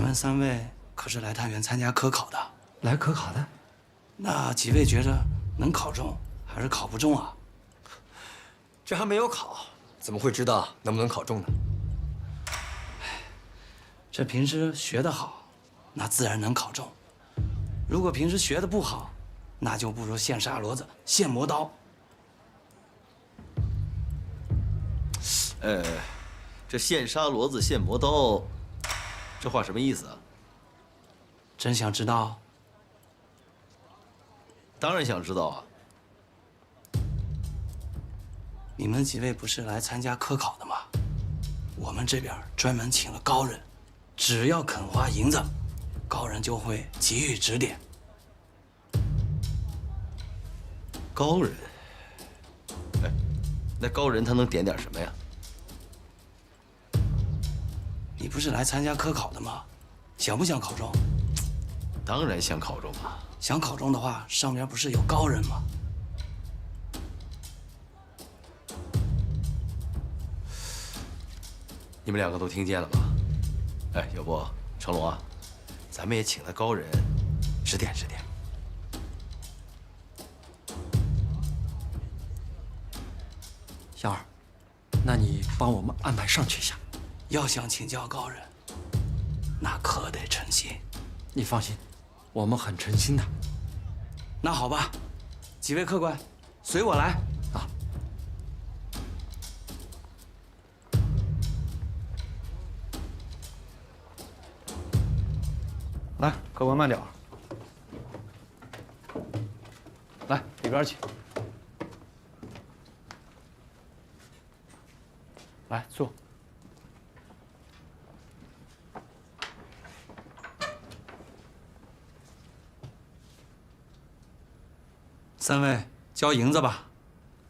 俺们3位可是来太原参加科考的。来科考的？那几位觉着能考中还是考不中啊？这还没有考，怎么会知道能不能考中呢？这平时学得好，那自然能考中；如果平时学得不好，那就不如现沙骡子、现磨刀。这现沙骡子、现磨刀，这话什么意思啊？真想知道？当然想知道啊。你们几位不是来参加科考的吗？我们这边专门请了高人，只要肯花银子，高人就会给予指点。高人？哎，那高人他能点点什么呀？你不是来参加科考的吗？想不想考中？当然想考中啊。想考中的话，上面不是有高人吗？你们两个都听见了吧？哎，要不成龙啊，咱们也请那高人指点指点。小二，那你帮我们安排上去一下。要想请教高人，那可得诚心。你放心，我们很诚心的。那好吧，几位客官，随我来啊。来，客官慢点儿。来，里边请。来坐。3位交银子吧。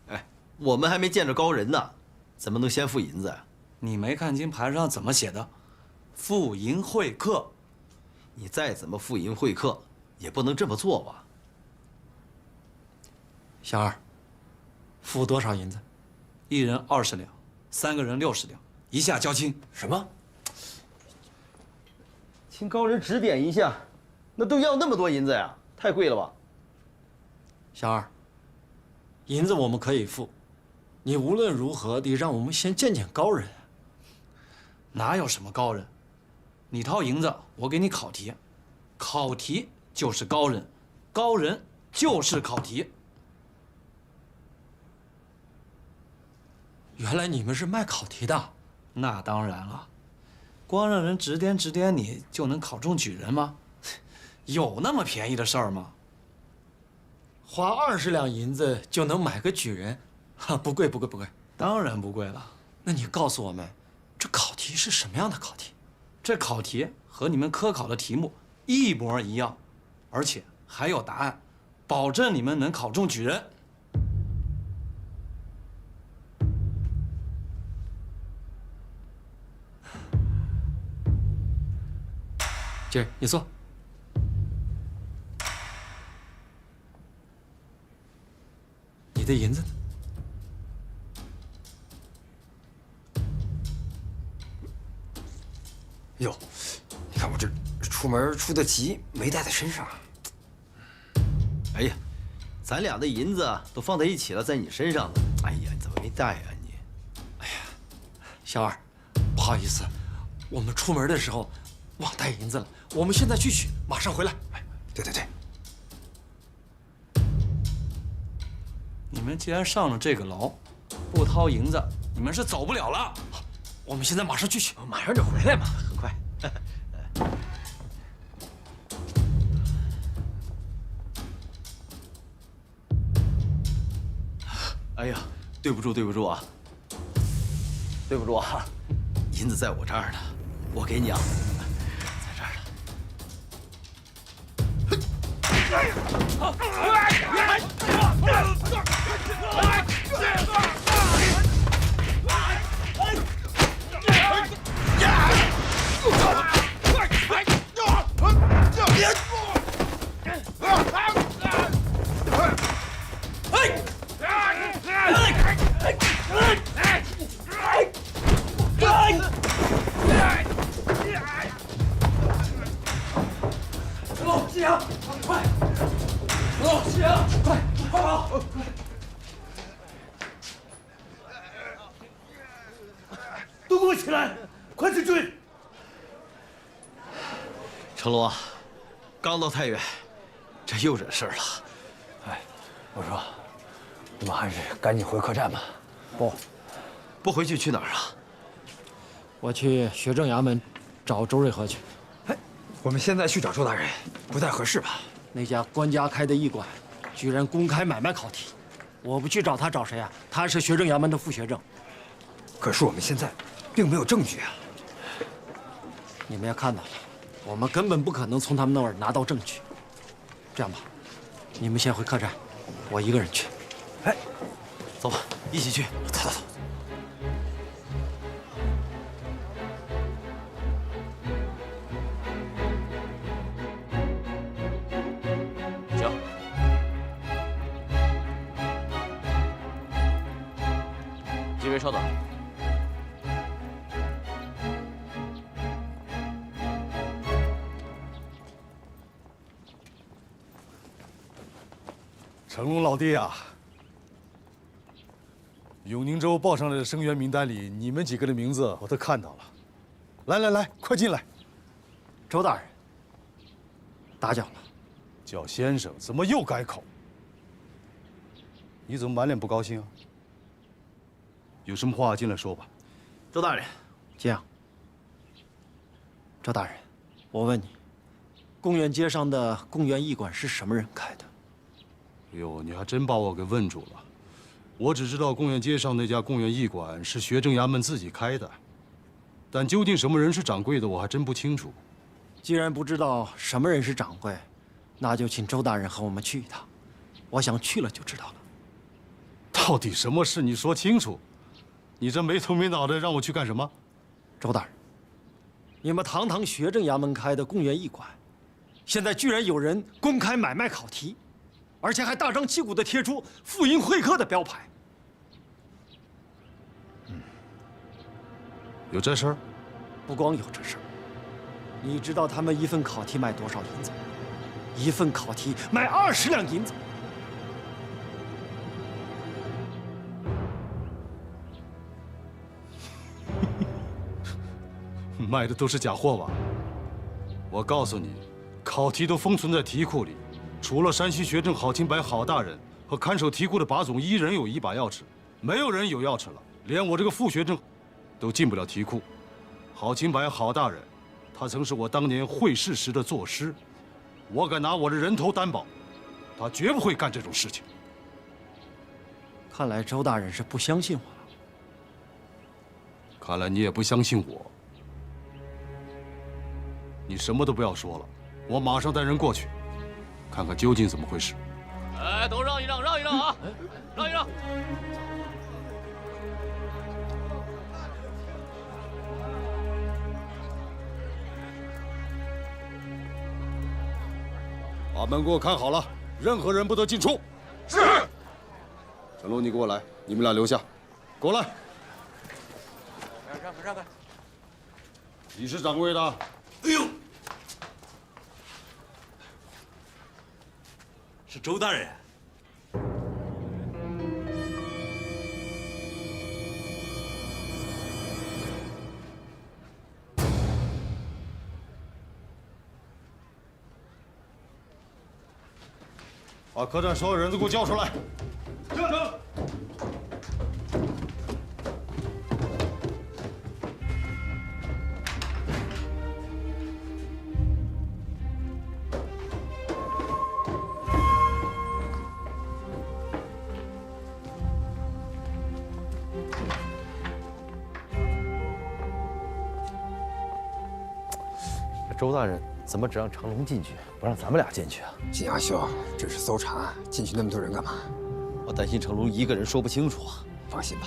哎，我们还没见着高人呢，怎么能先付银子呀？你没看清牌上怎么写的？付银会客。你再怎么付银会客，也不能这么做吧？小二，付多少银子？1人20两，3个人60两，一下交清。什么？请高人指点一下，那都要那么多银子呀？太贵了吧？小二，银子我们可以付，你无论如何得让我们先见见高人。哪有什么高人？你掏银子，我给你考题，考题就是高人，高人就是考题。原来你们是卖考题的？那当然了，光让人指点指点你就能考中举人吗？有那么便宜的事儿吗？花20两银子就能买个举人，哈，不贵不贵不贵。当然不贵了。那你告诉我们，这考题是什么样的考题？这考题和你们科考的题目一模一样，而且还有答案，保证你们能考中举人。姐儿，你坐。你的银子呢？哟，你看我这出门出得急，没带在身上。哎呀，咱俩的银子都放在一起了，在你身上呢。哎呀，你怎么没带呀你？哎呀，小二，不好意思，我们出门的时候忘带银子了，我们现在去取，马上回来。哎，对对对，你们既然上了这个牢，不掏银子，你们是走不了了。我们现在马上去取，马上就回来嘛，很快。哎呀，对不住，对不住啊，对不住啊，银子在我这儿呢，我给你啊，在这儿夕阳，快！走，夕阳，快跑！都给我起来，快去追！成龙啊，刚到太原，这又惹事儿了。哎，我说，我们还是赶紧回客栈吧。不回去去哪儿啊？我去学政衙门找周瑞和去。哎，我们现在去找周大人，不太合适吧？那家官家开的驿馆，居然公开买卖考题，我不去找他找谁啊？他是学政衙门的副学政。可是我们现在并没有证据啊。你们也看到了，我们根本不可能从他们那儿拿到证据。这样吧，你们先回客栈，我一个人去。哎，走吧，一起去。走。行。几位稍等。成龙老弟啊，永宁州报上来的生源名单里，你们几个的名字我都看到了。来，快进来。周大人，打搅了。叫先生，怎么又改口？你怎么满脸不高兴啊？有什么话进来说吧。周大人，这样，周大人，我问你，贡院街上的贡院驿馆是什么人开的？哟，你还真把我给问住了。我只知道贡院街上那家贡院驿馆是学政衙门自己开的，但究竟什么人是掌柜的，我还真不清楚。既然不知道什么人是掌柜，那就请周大人和我们去一趟。我想去了就知道了。到底什么事？你说清楚。你这没头没脑的让我去干什么？周大人，你们堂堂学政衙门开的贡院驿馆，现在居然有人公开买卖考题，而且还大张旗鼓地贴出赴营会客的标牌。有这事儿？不光有这事儿，你知道他们一份考题卖多少银子？一份考题卖20两银子。卖的都是假货吧？我告诉你，考题都封存在题库里，除了山西学政郝清白郝大人和看守题库的把总一人有一把钥匙，没有人有钥匙了。连我这个副学政都进不了题库。郝清白郝大人，他曾是我当年会试时的作师，我敢拿我的人头担保，他绝不会干这种事情。看来周大人是不相信我了。看来你也不相信我。你什么都不要说了，我马上带人过去，看看究竟怎么回事。哎，都让一让，让一让啊！让一让。把门给我看好了，任何人不得进出。是。陈龙，你给我来，你们俩留下。过来。让开。你是掌柜的？哎呦，是周大人。把客栈所有人都给我叫出来。是。周大人怎么只让成龙进去，不让咱们俩进去啊？金阿兄，这是搜查，进去那么多人干嘛？我担心成龙一个人说不清楚啊。放心吧。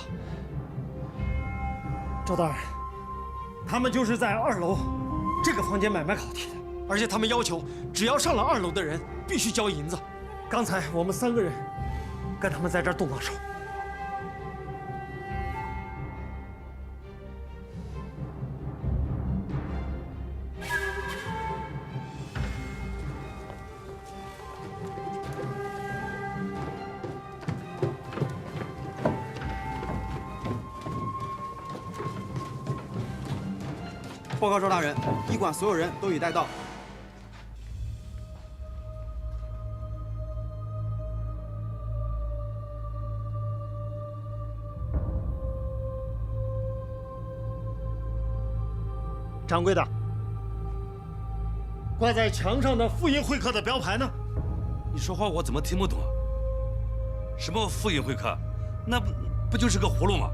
周大人，他们就是在2楼这个房间买卖考题的，而且他们要求只要上了2楼的人必须交银子。刚才我们3个人跟他们在这儿动手。报告周大人，医馆所有人都已带到。掌柜的，挂在墙上的复印会客的标牌呢？你说话我怎么听不懂？什么复印会客？那不就是个葫芦吗？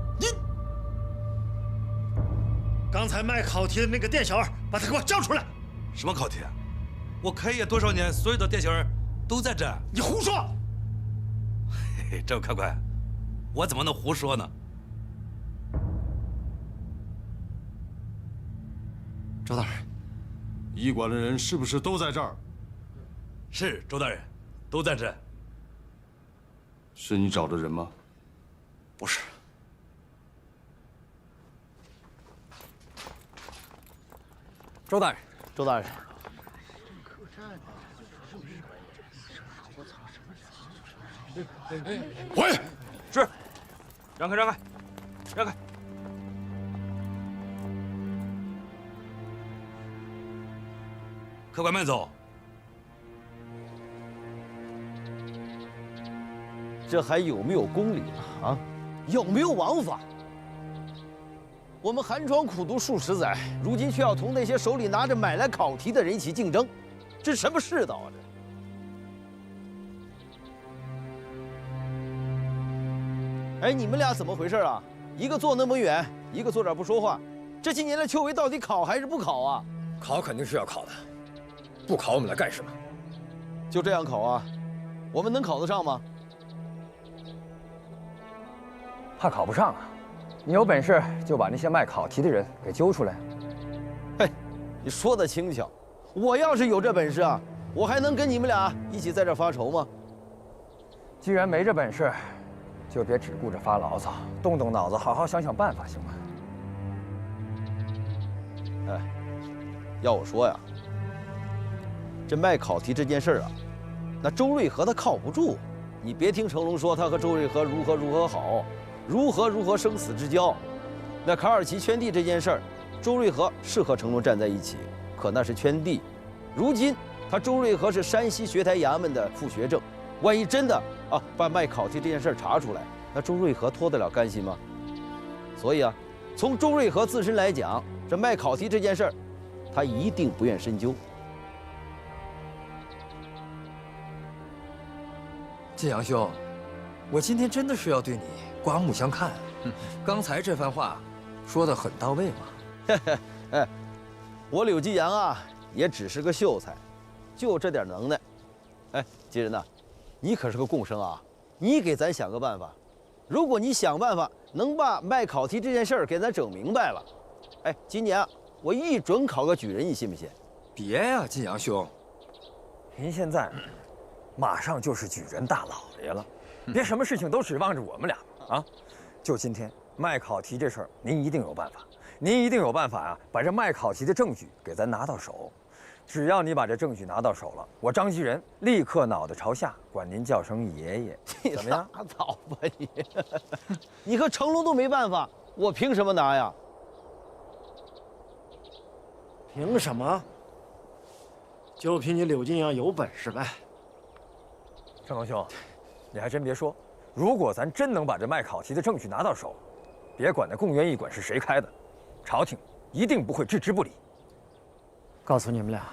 刚才卖烤蹄的那个店小二，把他给我叫出来！什么烤蹄？我开业多少年，所有的店小二都在这。你胡说！嘿嘿，这位客官，我怎么能胡说呢？周大人，医馆的人是不是都在这儿？是周大人，都在这。是你找的人吗？不是。周大人，周大人，喂，是，让开，让开，让开。客官慢走。这还有没有公理了啊？有没有王法？我们寒窗苦读数十载，如今却要同那些手里拿着买来考题的人一起竞争，这什么世道啊？这，哎，你们俩怎么回事啊？一个坐那么远，一个坐这儿不说话。这些年来，秋闱到底考还是不考啊？考肯定是要考的，不考我们来干什么？就这样考啊？我们能考得上吗？怕考不上啊？你有本事就把那些卖考题的人给揪出来。嘿，你说的轻巧。我要是有这本事啊，我还能跟你们俩一起在这发愁吗？既然没这本事，就别只顾着发牢骚，动动脑子，好好想想办法，行吗？哎，要我说呀，这卖考题这件事啊，那周瑞和他靠不住。你别听成龙说他和周瑞和如何好，如何生死之交。那卡尔奇圈地这件事儿，周瑞和是和成龙站在一起，可那是圈地。如今他周瑞和是山西学台衙门的副学政，万一真的把卖考题这件事查出来，那周瑞和脱得了干系吗？所以啊，从周瑞和自身来讲，这卖考题这件事儿，他一定不愿深究。晋阳兄，我今天真的是要对你刮目相看。刚才这番话说得很到位嘛。哎，我柳继阳啊，也只是个秀才，就这点能耐。哎，吉人呐，你可是个贡生啊，你给咱想个办法。如果你想办法能把卖考题这件事儿给咱整明白了，哎，今年啊，我一准考个举人，你信不信？别呀，晋阳兄，您现在马上就是举人大老爷了，别什么事情都指望着我们俩啊！就今天卖考题这事儿，您一定有办法，您一定有办法啊，把这卖考题的证据给咱拿到手。只要你把这证据拿到手了，我张继仁立刻脑袋朝下，管您叫声爷爷，怎么样？拉倒吧你！你和成龙都没办法，我凭什么拿呀？凭什么？就凭你柳金阳有本事呗！成龙兄，你还真别说，如果咱真能把这卖考题的证据拿到手，别管那贡院驿馆是谁开的，朝廷一定不会置之不理。告诉你们俩，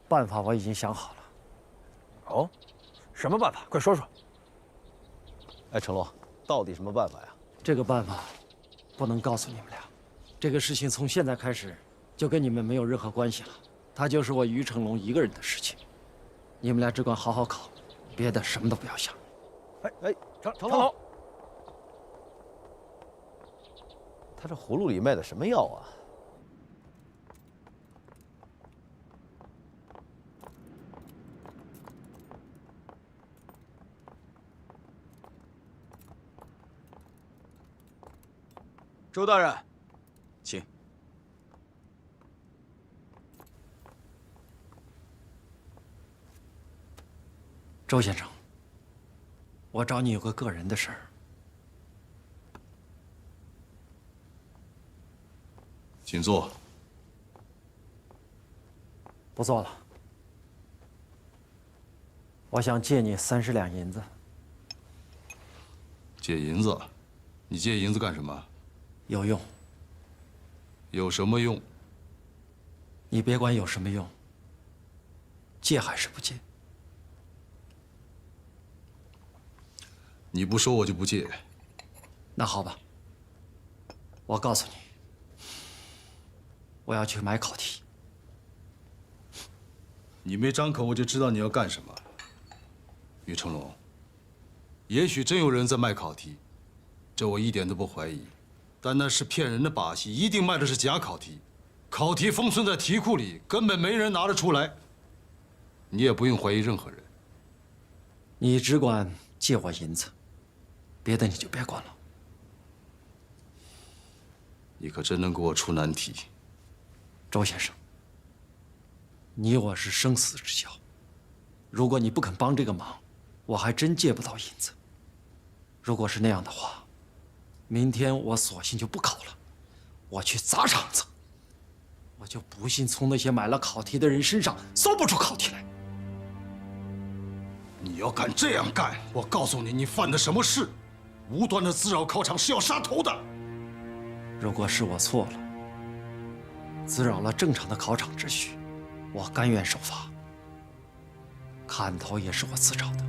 办法我已经想好了。哦，什么办法？快说说。哎，成龙，到底什么办法呀？这个办法不能告诉你们俩，这个事情从现在开始就跟你们没有任何关系了，它就是我于成龙一个人的事情。你们俩只管好好考，别的什么都不要想。哎，成龙，他这葫芦里卖的什么药啊？周大人，请。周先生，我找你有个个人的事儿。请坐。不做了。我想借你30两银子。借银子？你借银子干什么？有用。有什么用？你别管有什么用，借还是不借？你不说我就不借。那好吧，我告诉你，我要去买考题。你没张口，我就知道你要干什么。于成龙，也许真有人在卖考题，这我一点都不怀疑，但那是骗人的把戏，一定卖的是假考题。考题封存在题库里，根本没人拿得出来。你也不用怀疑任何人。你只管借我银子，别的你就别管了。你可真能给我出难题。周先生，你我是生死之交，如果你不肯帮这个忙，我还真借不到银子。如果是那样的话，明天我索性就不考了，我去砸场子。我就不信从那些买了考题的人身上搜不出考题来。你要敢这样干，我告诉你，你犯的什么事？无端的滋扰考场是要杀头的。如果是我错了，滋扰了正常的考场秩序，我甘愿受罚。砍头也是我自找的。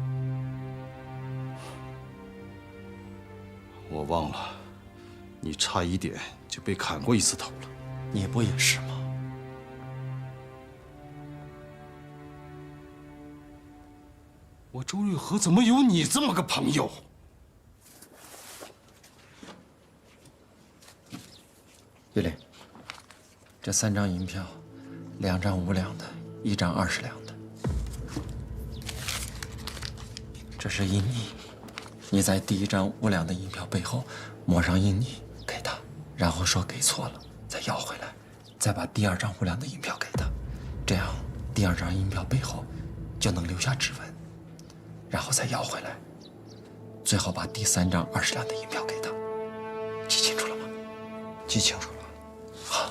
我忘了，你差一点就被砍过一次头了。你不也是吗？我周瑞和怎么有你这么个朋友？玉林，这3张银票，2张5两的，1张20两的，这是印泥。你在第1张5两的银票背后抹上印泥给他，然后说给错了，再要回来，再把第2张5两的银票给他，这样第2张银票背后就能留下指纹，然后再要回来，最后把第3张20两的银票给他。记清楚了吗？记清楚了。好。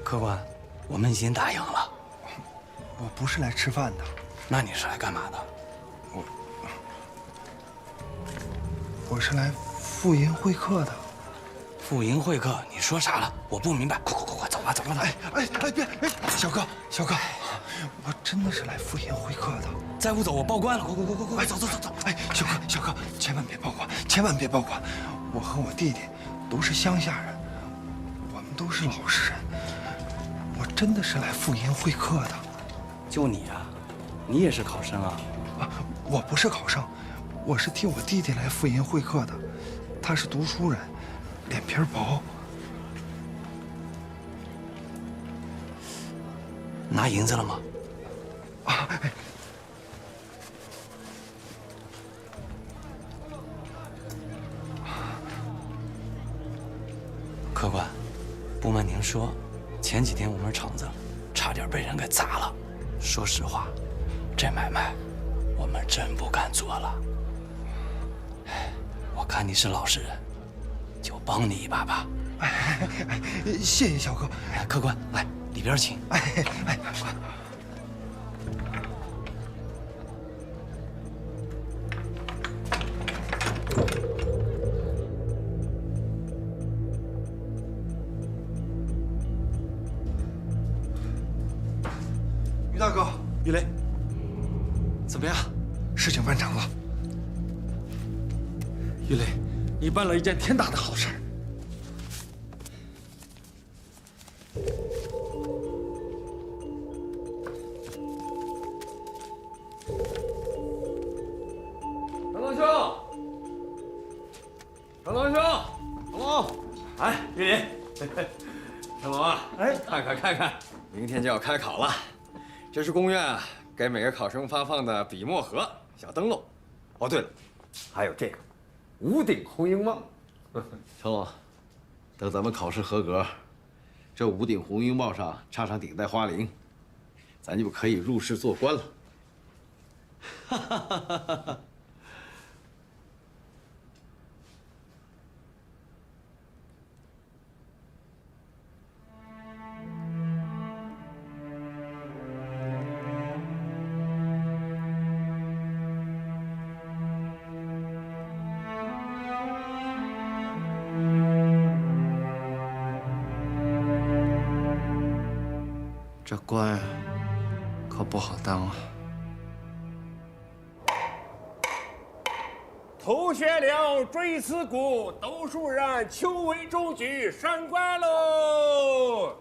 客官，我们已经打赢了。我不是来吃饭的，那你是来干嘛的？我是来赴营会客的。赴营会客？你说啥了？我不明白。快，走吧，走吧，走吧。别！小哥，我真的是来赴营会客的。再不走，我报官了！快，走！哎，小哥，千万别报官，千万别报官！我和我弟弟都是乡下人，我们都是老实人。我真的是来赴营会客的。就你啊？你也是考生啊？我不是考生，我是替我弟弟来赴营会客的。他是读书人，脸皮薄。拿银子了吗？客官，不瞒您说，前几天我们厂子差点被人给砸了。说实话，这买卖我们真不敢做了。我看你是老实人，就帮你一把吧。谢谢小哥。客官，来里边请。于大哥，于雷，怎么样？事情办成了。于雷，你办了一件天大的好事。成龙兄，成龙兄，成龙，哎，玉林，成龙啊，哎，看看，明天就要开考了，这是宫院啊给每个考生发放的笔墨盒、小灯笼。哦，对了，还有这个五顶红缨帽。成龙，等咱们考试合格，这5顶红缨帽上插上顶戴花翎，咱就可以入仕做官了。哈哈哈哈哈！这官啊，可不好当啊。头悬梁，锥刺股，斗数人，求为中举，上官喽！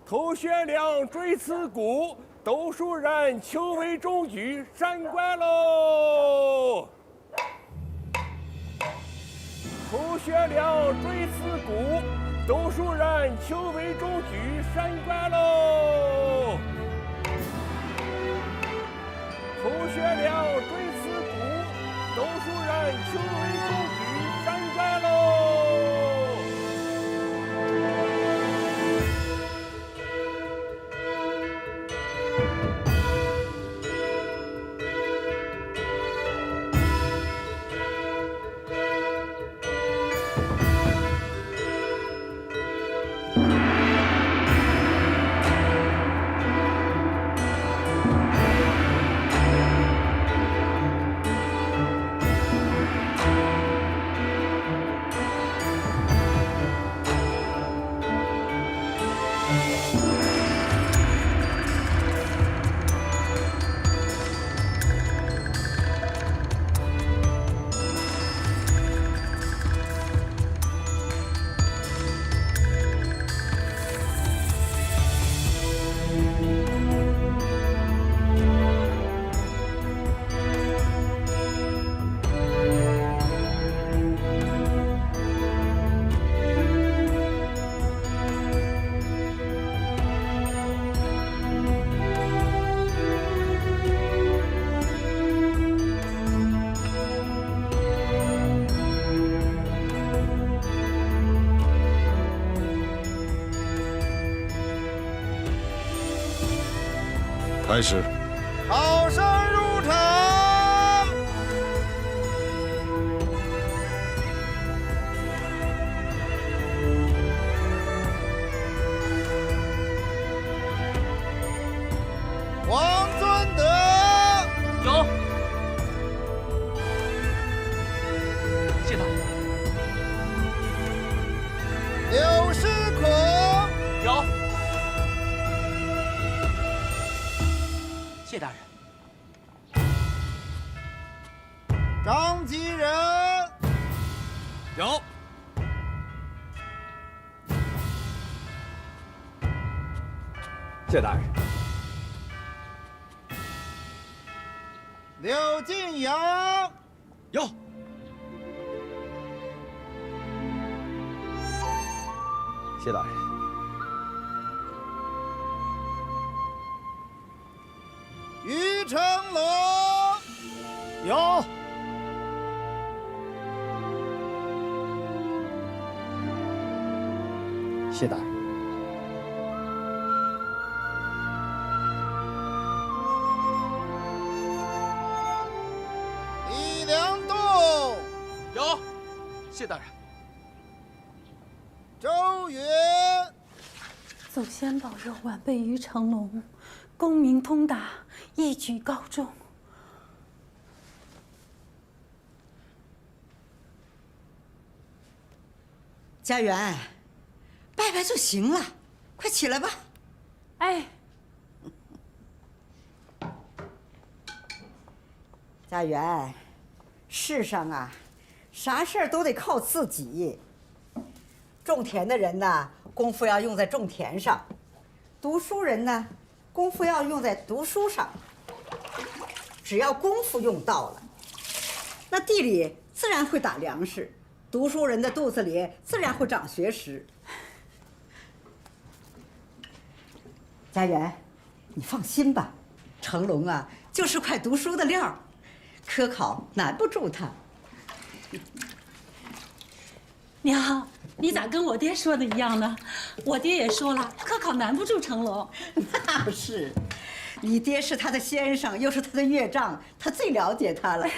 头悬梁，锥刺股，斗数人，求为中举，上官喽！头悬梁，锥刺股，斗数人，求为中举，上官喽！头悬梁，锥刺股，斗数人，求为中举，上官喽！开始。考生入场。王尊德有。谢大人。刘世孔有。谢大人。张吉仁有。谢大人。刘晋阳有。谢大人。于成龙有。谢大人。李良栋有。谢大人。周云祖先保佑晚辈于成龙功名通达，一举高中。家园，拜拜就行了，快起来吧。哎，家园，世上啊，啥事儿都得靠自己。种田的人呢，功夫要用在种田上；读书人呢，功夫要用在读书上。只要功夫用到了，那地里自然会打粮食，读书人的肚子里自然会长学识。家园，你放心吧，成龙啊，就是块读书的料，科考难不住他。娘，你咋跟我爹说的一样呢？我爹也说了，科考难不住成龙。那是，你爹是他的先生，又是他的岳丈，他最了解他了。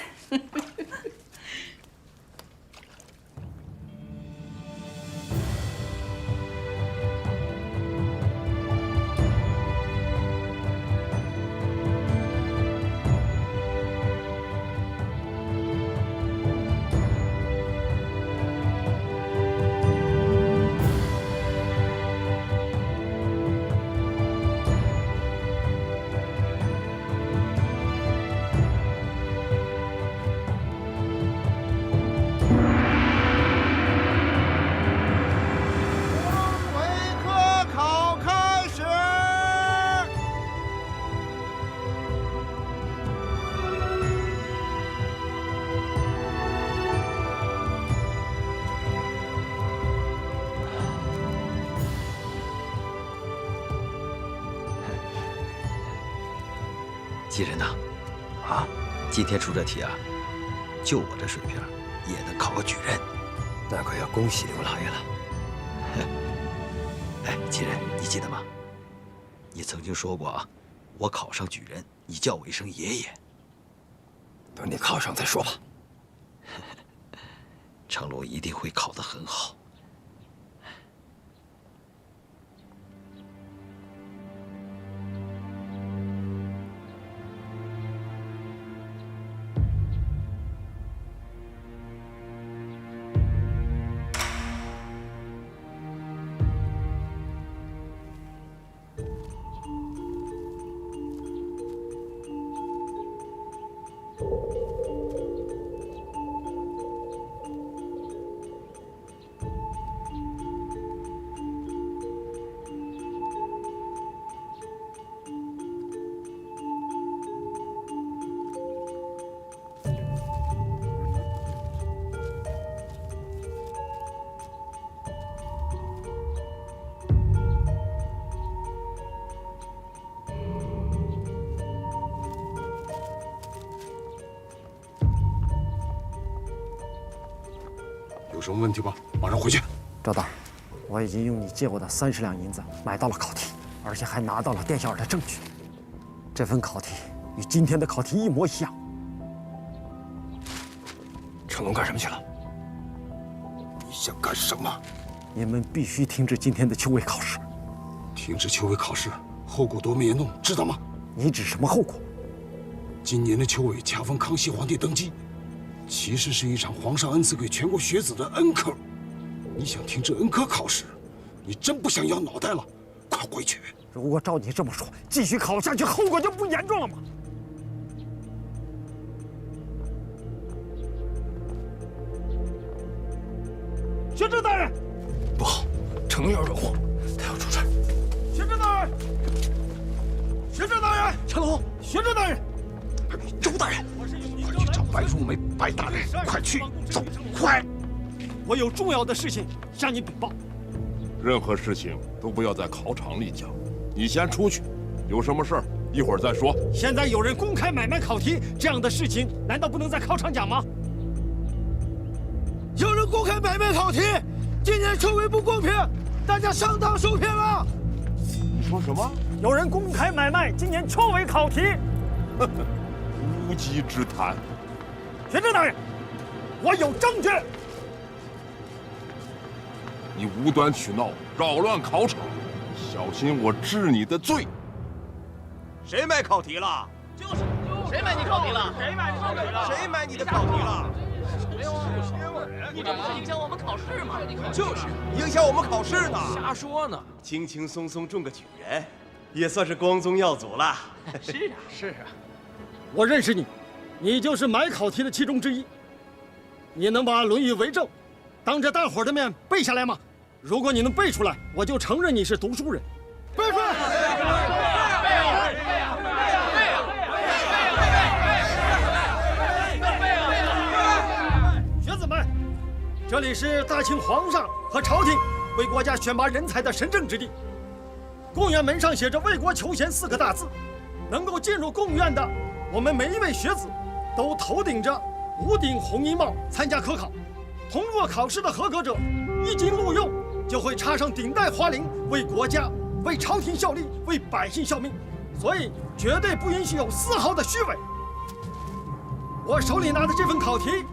吉人呐，啊，今天出这题啊，就我这水平，也能考个举人，那可要恭喜刘老爷了。哎，吉人，你记得吗？你曾经说过啊，我考上举人，你叫我一声爷爷。等你考上再说吧。成龙一定会考得很好。有什么问题吗？马上回去。赵大，我已经用你借我的30两银子买到了考题，而且还拿到了店小二的证据。这份考题与今天的考题一模一样。成龙干什么去了？你想干什么？你们必须停止今天的秋闱考试。停止秋闱考试，后果多么严重，知道吗？你指什么后果？今年的秋闱恰逢康熙皇帝登基，其实是一场皇上恩赐给全国学子的恩科。你想停止恩科考试，你真不想要脑袋了？快回去！如果照你这么说，继续考下去，后果就不严重了吗？学政大人，不好，成龙要惹祸，他要出事。学政大人，学政大人，成龙，学政大人，周大人，快去找白如梅、白大人，快去，走，快！我有重要的事情向你禀报。任何事情都不要在考场里讲，你先出去，有什么事儿一会儿再说。现在有人公开买卖考题，这样的事情难道不能在考场讲吗？有人公开买卖考题，今年秋闱不公平，大家上当受骗了。你说什么？有人公开买卖今年秋闱考题。无稽之谈。学政大人，我有证据。你无端取闹，扰乱考场，小心我治你的罪。谁买考题了？就是谁买你考题了？谁买你考题了？谁买你的考题了？你这不是影响我们考试吗？就是影响我们考试呢。瞎说呢！轻轻松松中个举人，也算是光宗耀祖了。是啊，是啊。我认识你，你就是买考题的其中之一。你能把《论语》为证，当着大伙儿的面背下来吗？如果你能背出来，我就承认你是读书人。背出来！学子们，这里是大清皇上和朝廷为国家选拔人才的神圣之地。贡院门上写着“为国求贤”4个大字，能够进入贡院的，我们每一位学子都头顶着5顶红缨帽参加科考。通过考试的合格者，一经录用，就会插上顶戴花翎，为国家、为朝廷效力，为百姓效命。所以绝对不允许有丝毫的虚伪。我手里拿的这份考题，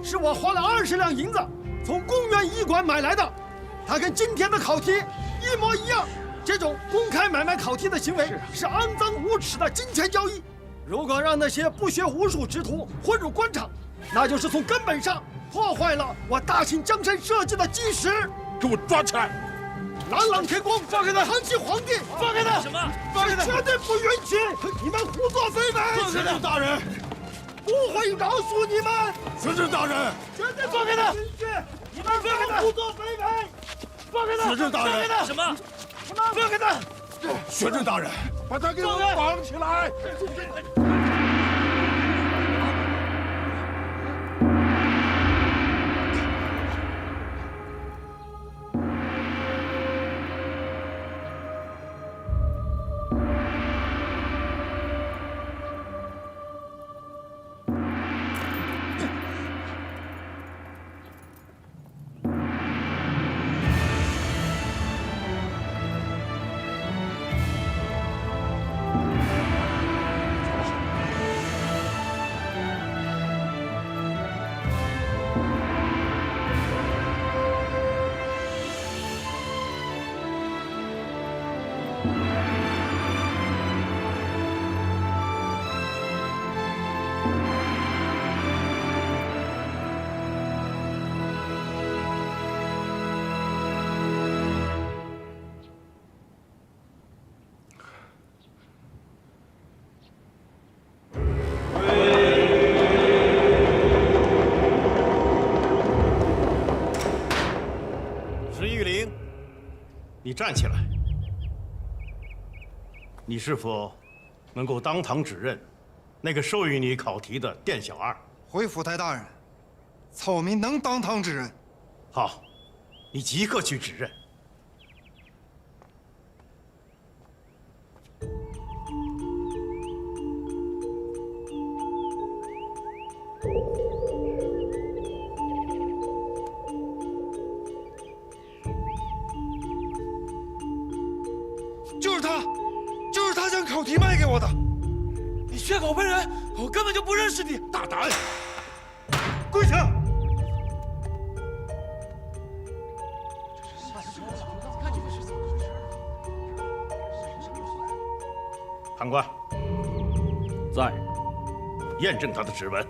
是我花了20两银子从贡院医馆买来的，它跟今天的考题一模一样。这种公开买卖考题的行为是肮脏无耻的金钱交易。如果让那些不学无术之徒混入官场，那就是从根本上破坏了我大清江山社稷的基石。给我抓起来！朗朗天宫，放开他！康熙皇帝，放开他！什么？放开他！绝对不允许你们胡作非为！学政大人，不会饶恕你们！学政大人，绝对放开他！你们放开他！胡作非为！放开他！学政大人，放开他！什么？放开他！学政大人，把他给我绑起来！你站起来。你是否能够当堂指认那个授予你考题的店小二？回府台大人，草民能当堂指认。好，你即刻去指认。就是他将考题卖给我的。你血口喷人，我根本就不认识你！大胆！跪下！判官，在，验证他的指纹。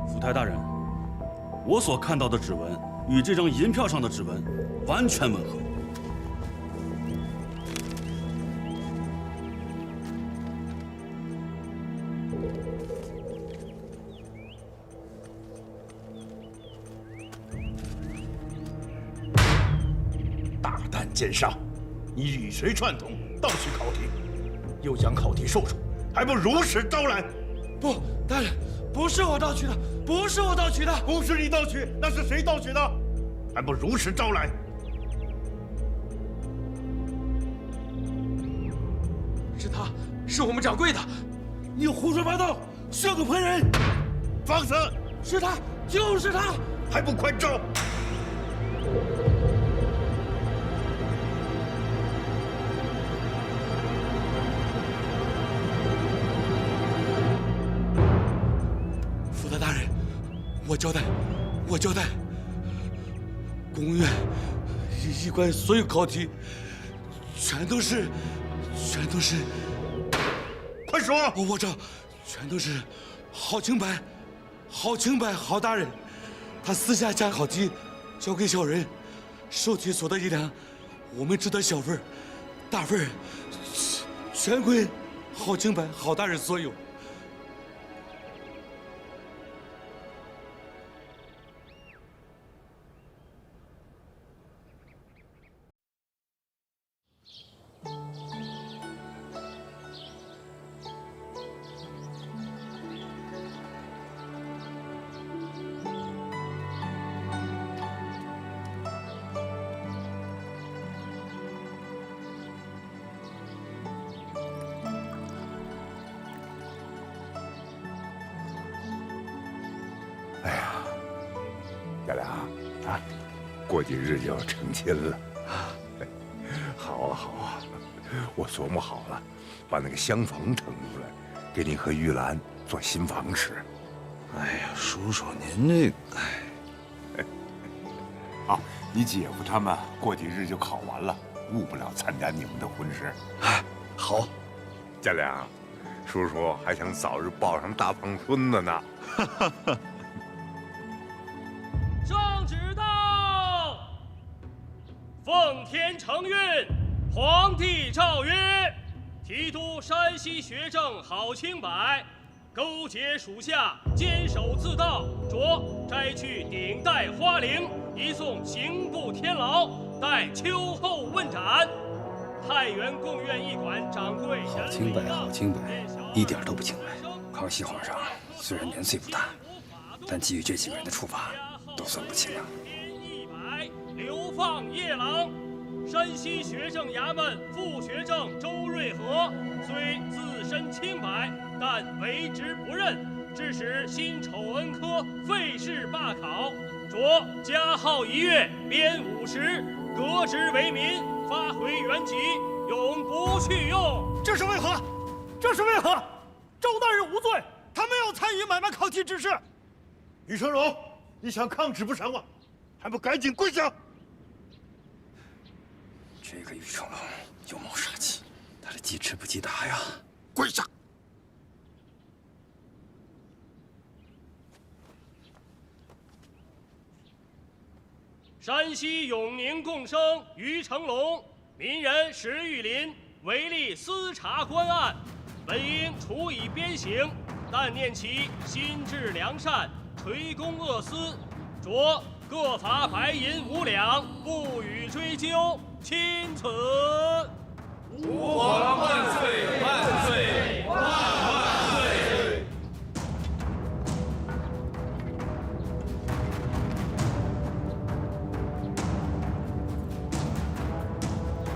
府台大人，我所看到的指纹与这张银票上的指纹完全吻合。大胆奸商，你与谁串通盗取考题，又将考题授出，还不如实招来？不，大人，不是我盗取的，不是我盗取的，不是你盗取，那是谁盗取的？还不如实招来？是他，是我们掌柜的！你胡说八道，血口喷人！放肆！是他，就是他！还不快招！府台大人，我交代，公务院医官所有考题，全都是全都是，快说！我这全都是郝清白，郝大人，他私下将考题交给小人，收取所得银两，我们只得小份儿，大份儿全归郝清白郝大人所有。小梁啊，过几日就要成亲了。好啊好啊，我琢磨好了，把那个厢房腾出来，给你和玉兰做新房吃。哎呀，叔叔您这，啊，你姐夫他们过几日就考完了，误不了参加你们的婚事。好，嘉良，叔叔还想早日抱上大胖孙子呢。圣旨到，奉天承运，皇帝诏曰：提督山西学政郝清白，勾结属下，坚守自盗，着摘去顶戴花翎，移送刑部天牢，待秋后问斩。太原贡院驿馆掌柜郝清白，一点都不清白。康熙皇上虽然年岁不大，但给予这几个人的处罚都算不轻啊。流放夜郎。山西学政衙门副学政周瑞和虽自身清白，但为职不任，致使辛丑恩科废试罢考，着加号1月，编50，革职为民，发回原籍，永不去用。这是为何？这是为何？周大人无罪，他没有参与买卖考题之事。于成龙，你想抗旨不成吗？还不赶紧跪下！这个于成龙有谋杀气，他是记吃不记打呀！跪下！山西永宁贡生于成龙，民人石玉林，违例私查官案，本应处以鞭刑，但念其心智良善，垂公恶私，着各罚白银5两，不予追究。钦此。吾皇万岁万岁万万岁！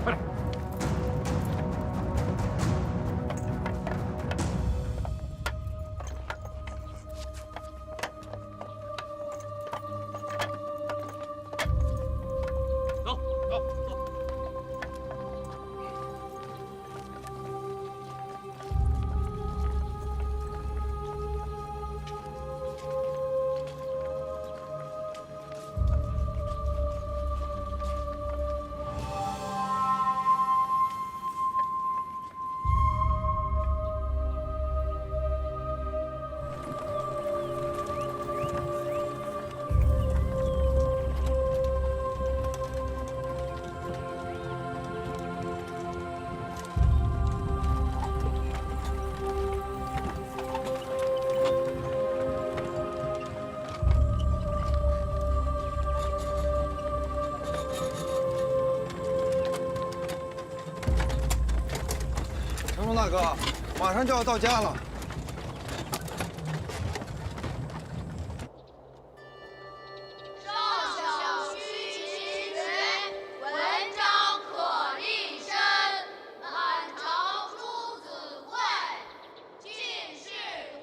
快点！成龙大哥，马上就要到家了。少小须勤学，文章可立身。满朝朱子贵，尽是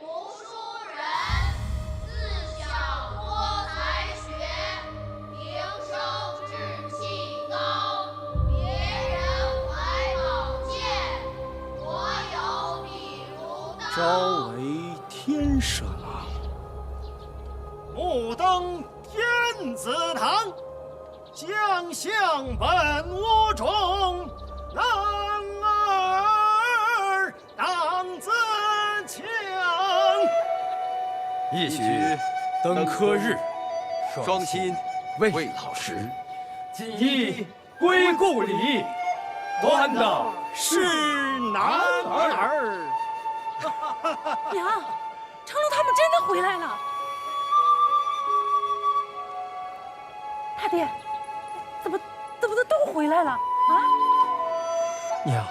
读书人。自小多才学，平生志气高。别人怀宝剑，我有笔如刀。朝为天舍郎，目登天子堂，将相本我中，男儿一曲登科日，双亲未老时。锦衣归故里，端的是男儿。娘，成龙他们真的回来了。大爹，怎么都回来了啊？娘，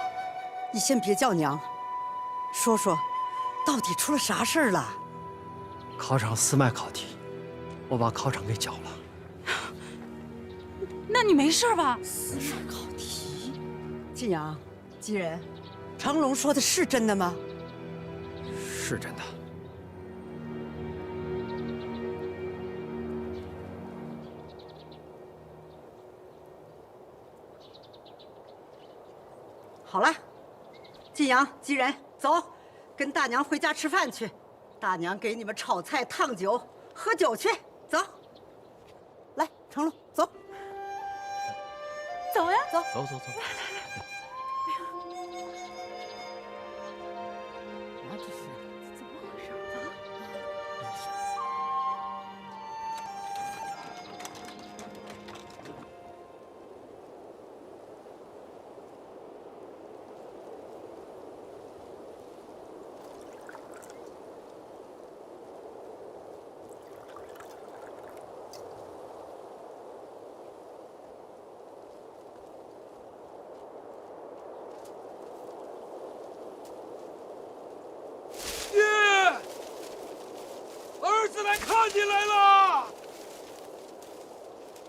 你先别叫娘，说说，到底出了啥事儿了？考场私卖考题，我把考场给缴了。那你没事吧？私卖考题，晋阳、吉人，成龙说的是真的吗？是真的。好了，晋阳、吉人，走，跟大娘回家吃饭去。大娘给你们炒菜、烫酒，喝酒去。走，来，成龙，走，走呀，走，走走走。儿子来看你来了，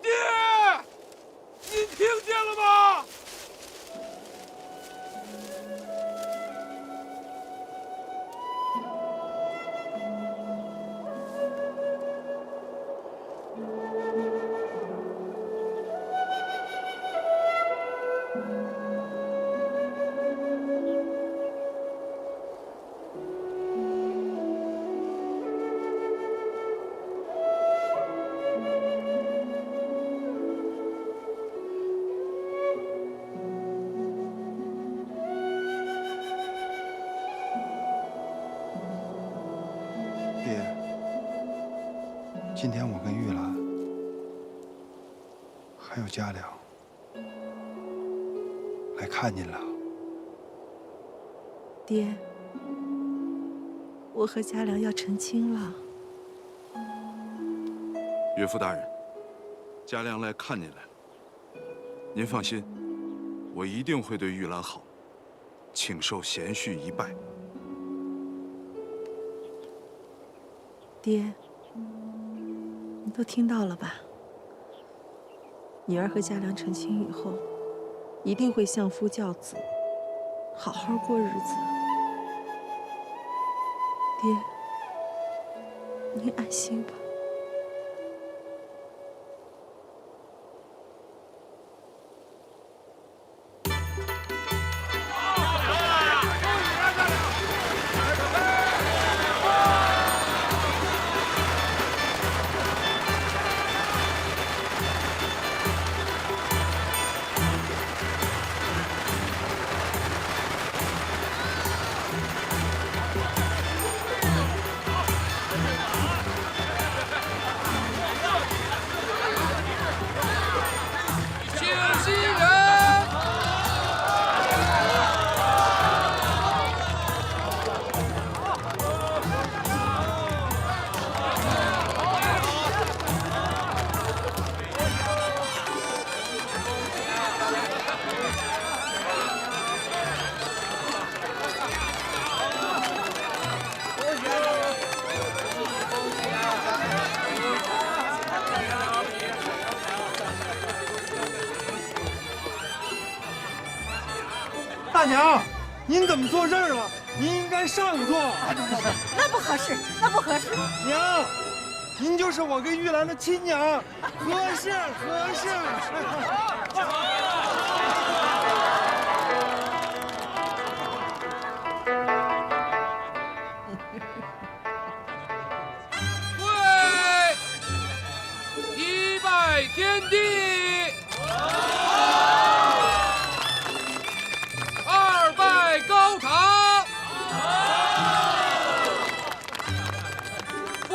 爹，你听见了吗？今天我跟玉兰还有嘉良来看您了。爹，我和嘉良要成亲了。岳父大人，嘉良来看您来了。您放心，我一定会对玉兰好，请受贤婿一拜。爹，你都听到了吧？女儿和嘉良成亲以后，一定会相夫教子，好好过日子。爹，您安心吧。大娘，您怎么坐这儿了？您应该上座。那不合适，那不合适。娘，您就是我跟玉兰的亲娘，合适合适。喂，一拜天地，二拜高堂，夫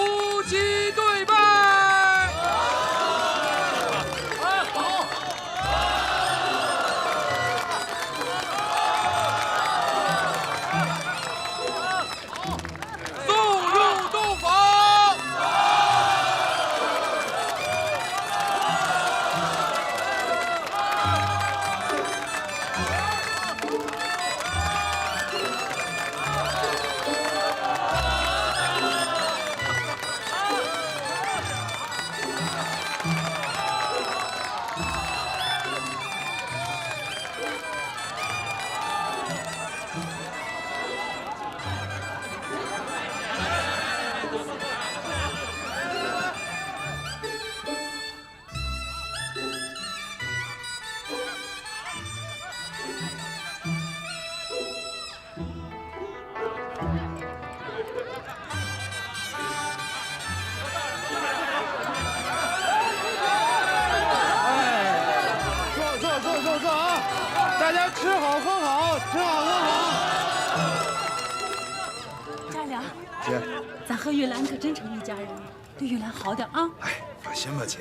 和玉兰可真成一家人了，对玉兰好点啊！哎，放心吧，姐。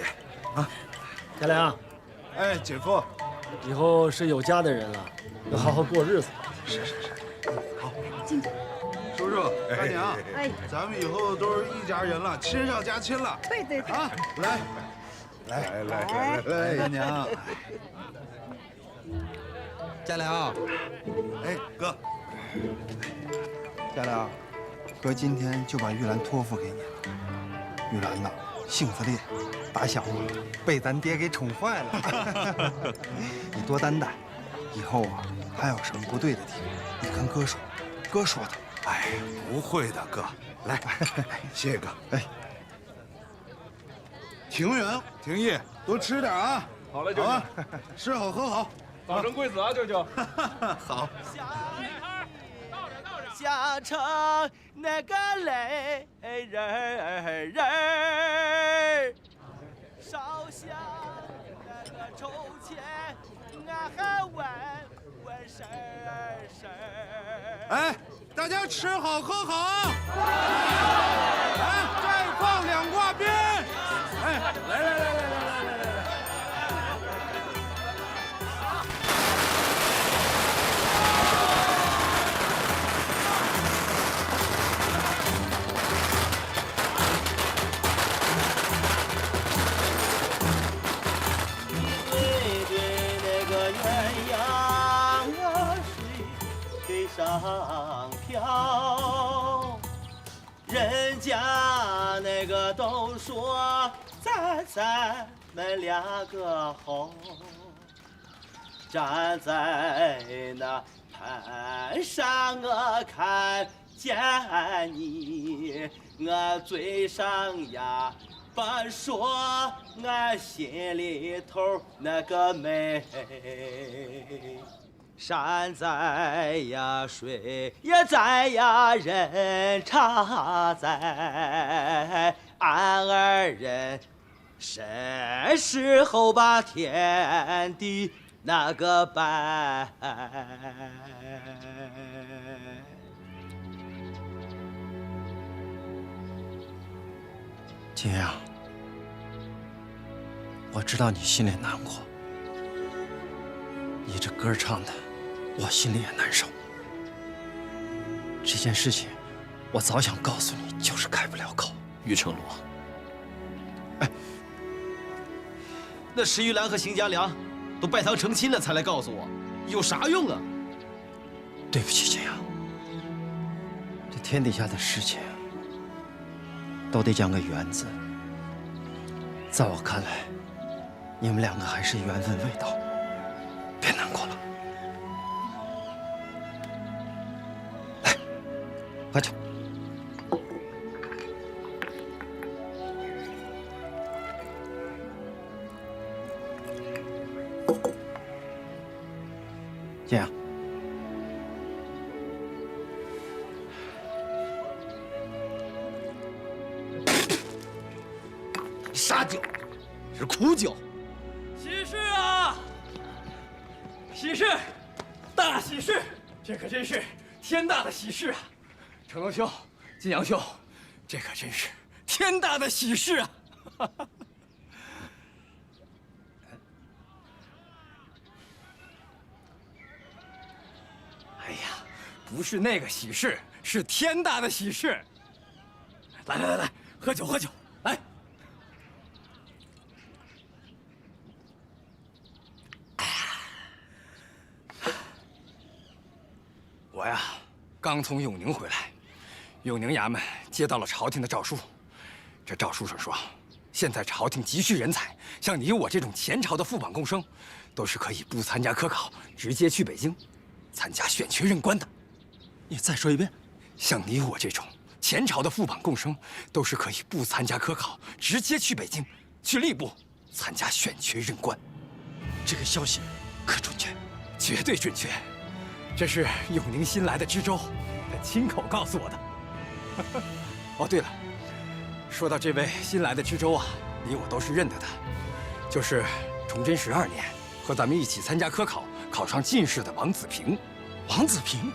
啊，佳良，哎，姐夫，以后是有家的人了，要好好过日子。是。好，进去。叔叔、大娘，哎，咱们以后都是一家人了，亲上加亲了。对对对。啊，来，大娘。佳良，哎，哥，佳良，哥今天就把玉兰托付给你了。玉兰呐，性子烈，打小啊被咱爹给宠坏了。你多担待，以后啊还有什么不对的地方，你跟哥说，哥说的。哎，不会的，哥。来，谢谢哥。哎，庭园、庭义，多吃点啊。好嘞，舅舅。吃好喝好。早生贵子啊，舅舅。好。下城那个泪人，烧香那个抽签，俺还问事儿。哎，大家吃好喝好。来，再放2挂鞭。哎，来。上飘，人家那个都说咱们2个好，站在那攀上我看见你，我嘴上呀不说，俺心里头那个美。山在呀，水也在呀，人常在。俺二人什时候把天地那个办？姐呀，我知道你心里难过，你这歌唱的，我心里也难受。这件事情，我早想告诉你，就是开不了口。于成罗，哎，那石玉兰和邢家良都拜堂成亲了才来告诉我，有啥用啊？对不起，姐呀，这天底下的事情都得讲个缘字。在我看来，你们2个还是缘分未到，别难过了。来，喝酒。这样，啥酒？是苦酒。喜事啊！喜事，大喜事！这可真是天大的喜事啊！成龙兄，金阳兄，这可真是天大的喜事啊！哎呀，不是那个喜事，是天大的喜事！来，喝酒，来！我呀，刚从永宁回来，永宁衙门接到了朝廷的诏书。这诏书上说，现在朝廷急需人才，像你我这种前朝的副榜贡生，都是可以不参加科考，直接去北京参加选缺任官的。你再说一遍。像你我这种前朝的副榜贡生，都是可以不参加科考，直接去北京去吏部参加选缺任官。这个消息可准确？绝对准确。这是永宁新来的知州，他亲口告诉我的。哦，对了，说到这位新来的知州啊，你我都是认得的，就是崇祯12年和咱们一起参加科考，考上进士的王子平。王子平，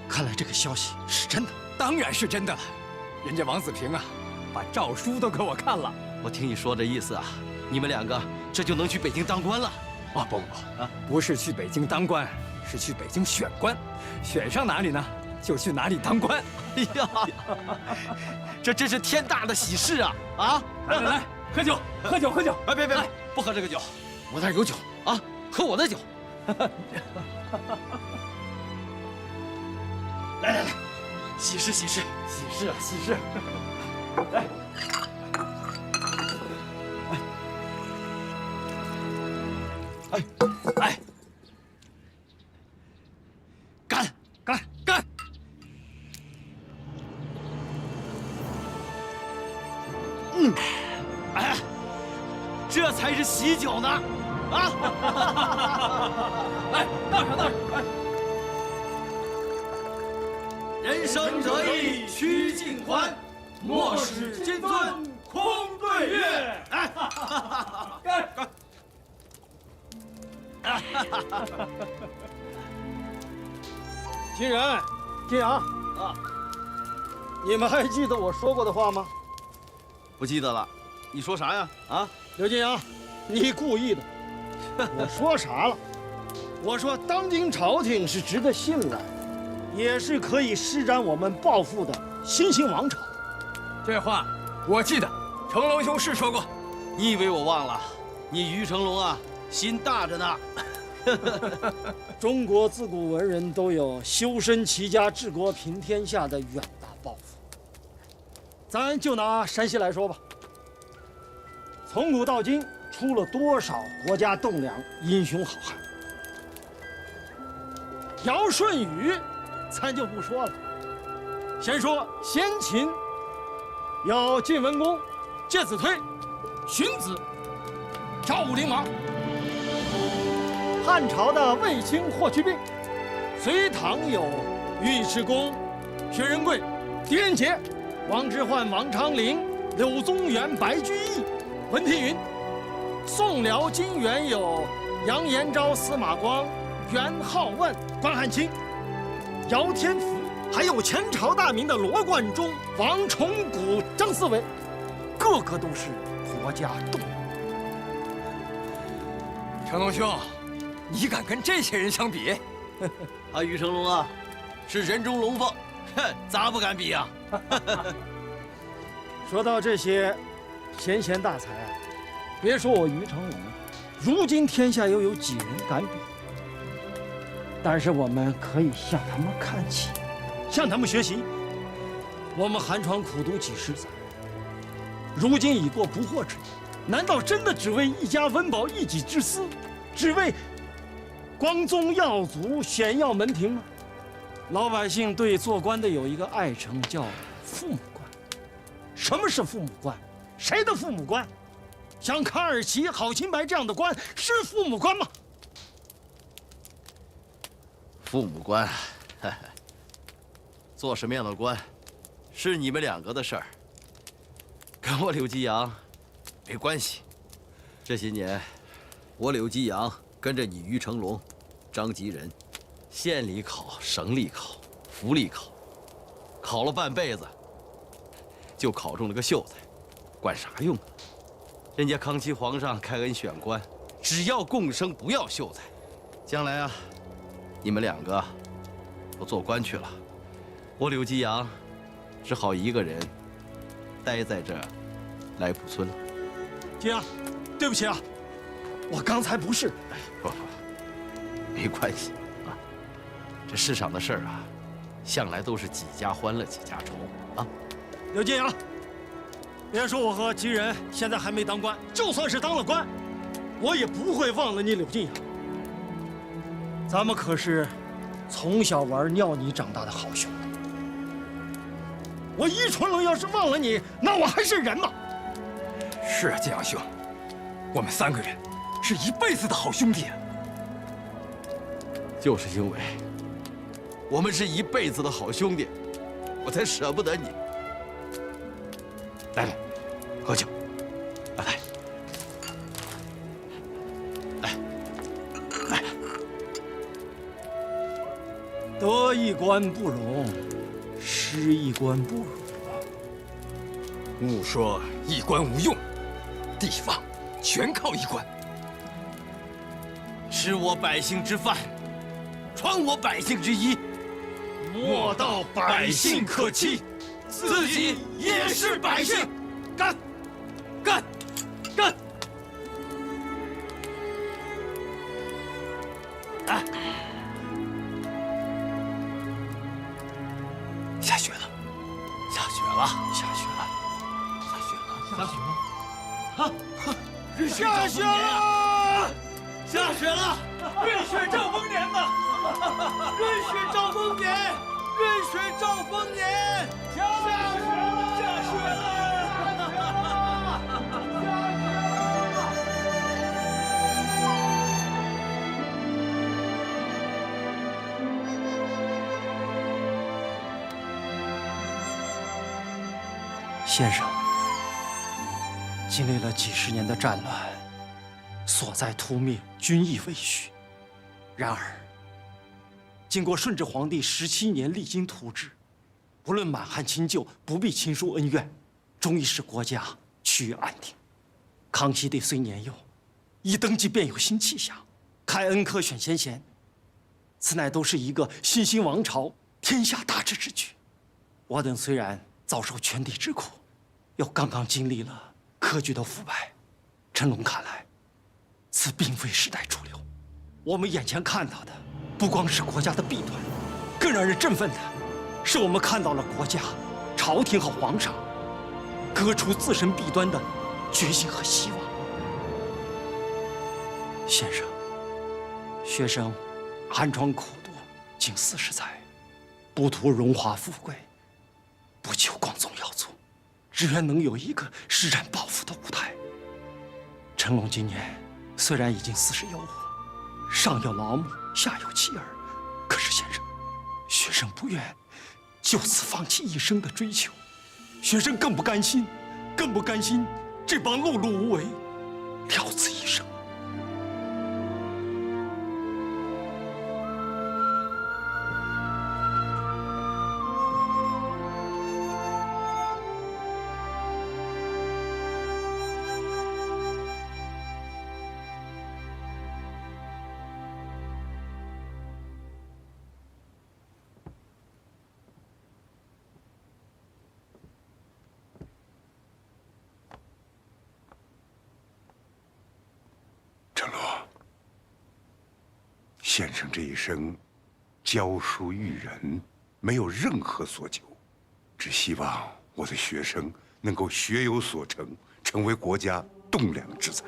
看来这个消息是真的。当然是真的了。人家王子平啊，把诏书都给我看了。我听你说这意思啊，你们2个这就能去北京当官了？啊，不，不是去北京当官，是去北京选官，选上哪里呢，就去哪里当官。哎呀，这真是天大的喜事啊！啊，来，喝酒，喝酒，喝酒！哎，别，不喝这个酒，我那儿有酒啊，喝我的酒。来，喜事，喜事，喜事啊，喜事！来，哎，干！哎，这才是喜酒呢！啊！来，倒上！哎，人生得意须尽欢，莫使金樽空对月。哎，干！金人、金阳啊，你们还记得我说过的话吗？不记得了，你说啥呀？啊，刘金阳，你故意的。我说啥了？我说当今朝廷是值得信赖，也是可以施展我们抱负的新兴王朝。这话我记得，成龙兄是说过。你以为我忘了？你于成龙啊，心大着呢。中国自古文人都有修身齐家治国平天下的远大抱负。咱就拿山西来说吧，从古到今出了多少国家栋梁、英雄好汉。尧舜禹，咱就不说了。先说先秦，有晋文公、介子推、荀子、赵武灵王；汉朝的卫青、霍去病；隋唐有尉迟恭、薛仁贵、狄仁杰、王之涣、王昌龄、柳宗元、白居易、文天云；宋辽金元有杨延昭、司马光、元好问、关汉卿、姚天福，还有前朝大名的罗贯中、王崇古、张思维，个个都是国家栋梁。成龙兄，你敢跟这些人相比？啊，于成龙啊，是人中龙凤，哼，咋不敢比呀？说到这些贤贤大才啊，别说我于成龙，如今天下又有几人敢比？但是我们可以向他们看齐，向他们学习。我们寒窗苦读几十载，如今已过不惑之年，难道真的只为一家温饱、一己之私，只为光宗耀祖、炫耀门庭吗？老百姓对做官的有一个爱称，叫父母官。什么是父母官？谁的父母官？像康尔齐、郝钦白这样的官是父母官吗？父母官，做什么样的官，是你们2个的事儿，跟我柳吉阳没关系。这些年，我柳吉阳跟着你于成龙、张吉仁，县里考、省里考、府里考，考了半辈子，就考中了个秀才，管啥用啊？人家康熙皇上开恩选官，只要贡生，不要秀才。将来啊，你们2个都做官去了，我柳吉阳只好一个人待在这来浦村了。金阳，对不起啊，我刚才不是。哎，不，没关系啊。这世上的事儿啊，向来都是几家欢乐几家愁啊。柳金阳，别说我和吉仁现在还没当官，就算是当了官，我也不会忘了你柳金阳。咱们可是从小玩尿泥长大的好兄弟。我于纯龙要是忘了你，那我还是人吗？是啊，金阳兄，我们3个人是一辈子的好兄弟啊。就是因为我们是一辈子的好兄弟，我才舍不得你。来，喝酒，来，得一官不容，失一官不辱啊！误说一官无用，地方全靠一官。吃我百姓之饭，穿我百姓之衣，莫道百姓可欺，自己也是百姓。干！干！干！哎，下雪了，下雪了，下雪了，下雪了，下雪了！哈，下雪了，下雪了！瑞雪兆丰年呐！瑞雪兆丰年，瑞雪兆丰年，下雪了，下雪了！先生，经历了几十年的战乱，所在屠灭，军役未续。然而，经过顺治皇帝17年励精图治，不论满汉亲旧，不必亲疏恩怨，终于使国家趋于安定。康熙帝虽年幼，一登基便有新气象，开恩科选先贤，此乃都是一个新兴王朝、天下大治之举。我等虽然遭受权敌之苦，又刚刚经历了科举的腐败，陈龙看来，此并非时代主流。我们眼前看到的，不光是国家的弊端，更让人振奋的，是我们看到了国家、朝廷和皇上革除自身弊端的决心和希望。先生，学生寒窗苦读近40载，不图荣华富贵，不求光宗耀祖，只愿能有一个施展抱负的舞台。成龙今年虽然已经40有5，上有老母，下有妻儿，可是先生，学生不愿就此放弃一生的追求，学生更不甘心这帮碌碌无为了此一生。先生这一生教书育人，没有任何所求，只希望我的学生能够学有所成，成为国家栋梁之才。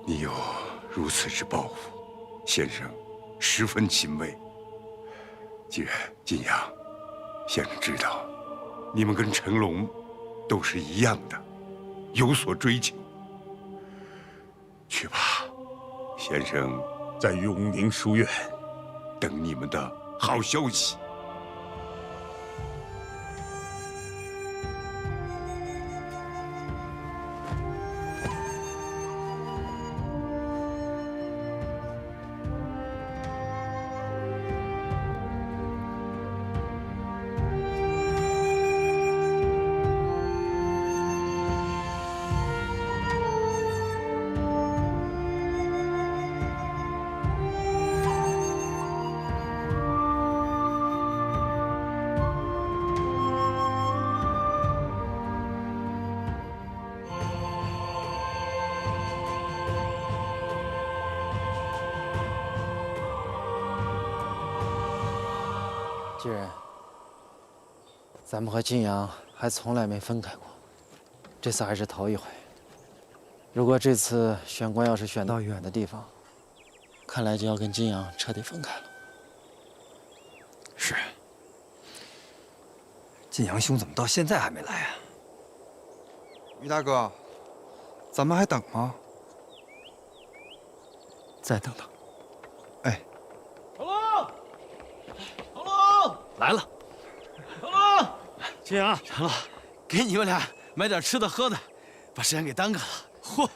你有如此之抱负，先生十分钦慰。既然晋阳，先生知道，你们跟成龙都是一样的，有所追求。去吧，先生在永宁书院等你们的好消息。既然咱们和晋阳还从来没分开过，这次还是头一回。如果这次选官要是选到远的地方，看来就要跟晋阳彻底分开了。是。晋阳兄怎么到现在还没来啊？于大哥，咱们还等吗？再等等。哎。成龙，成龙来了。成龙，晋阳，成了，给你们俩买点吃的喝的，把时间给耽搁了。嚯！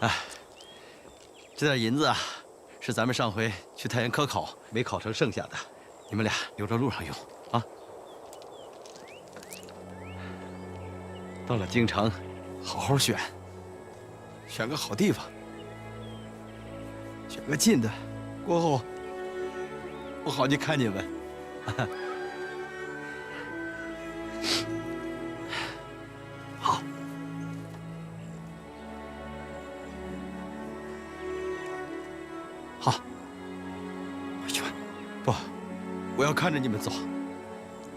哎，这点银子啊，是咱们上回去太原科考没考成剩下的，你们俩留着路上用啊。到了京城，好好选，选个好地方，选个近的，过后我好去看你们。好。好，回去吧。不，我要看着你们走。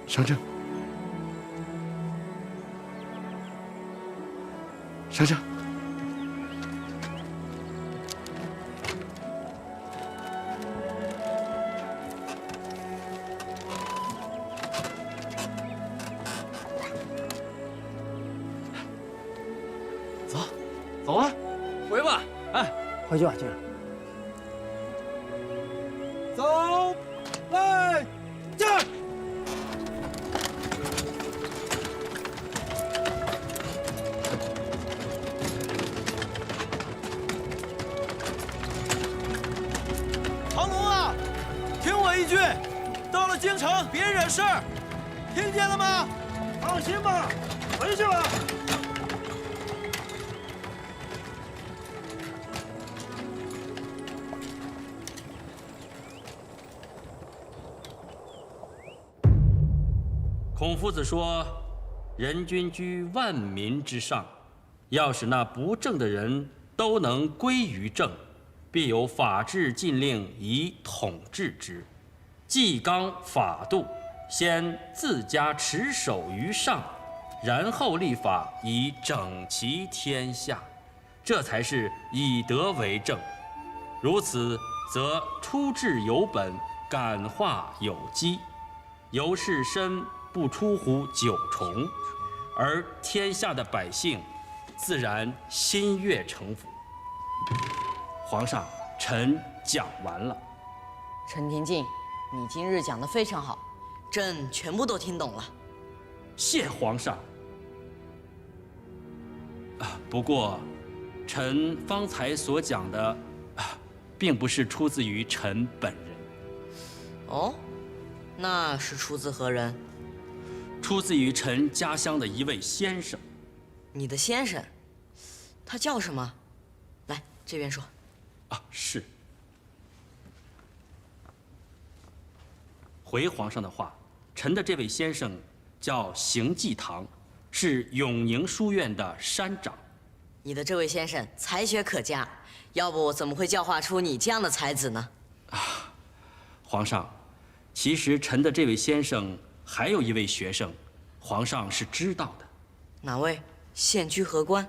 上正，上正。走，走啊！回吧。哎，回去吧，进。走，来，进！唐龙啊，听我一句，到了京城别惹事儿，听见了吗？放心吧，回去吧。孔夫子说：“人君居万民之上，要使那不正的人都能归于正，必有法治禁令以统治之。纪纲法度，先自家持守于上，然后立法以整其天下，这才是以德为正。如此，则出治有本，感化有机，由是身。”不出乎九重，而天下的百姓自然心悦诚服。皇上，臣讲完了。陈廷敬，你今日讲得非常好，朕全部都听懂了。谢皇上。不过，臣方才所讲的，并不是出自于臣本人。哦，那是出自何人？出自于臣家乡的一位先生。你的先生，他叫什么？来，这边说。啊，是。回皇上的话，臣的这位先生叫邢继堂，是永宁书院的山长。你的这位先生才学可嘉，要不怎么会教化出你这样的才子呢？啊，皇上，其实臣的这位先生。还有一位学生，皇上是知道的。哪位？现居何官？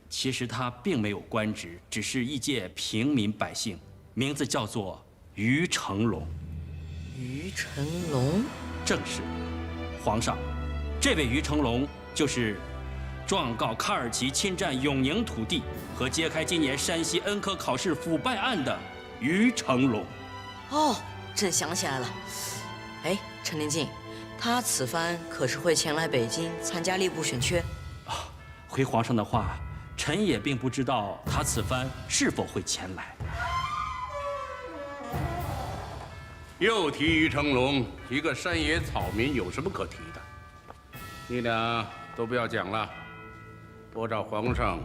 其实他并没有官职，只是一介平民百姓，名字叫做于成龙。于成龙？正是。皇上，这位于成龙就是状告卡尔奇侵占永宁土地和揭开今年山西恩科考试腐败案的于成龙。哦，朕想起来了。哎，陈廷敬，他此番可是会前来北京参加吏部选缺？回皇上的话，臣也并不知道他此番是否会前来。又提于成龙，一个山野草民，有什么可提的？你俩都不要讲了，我找皇上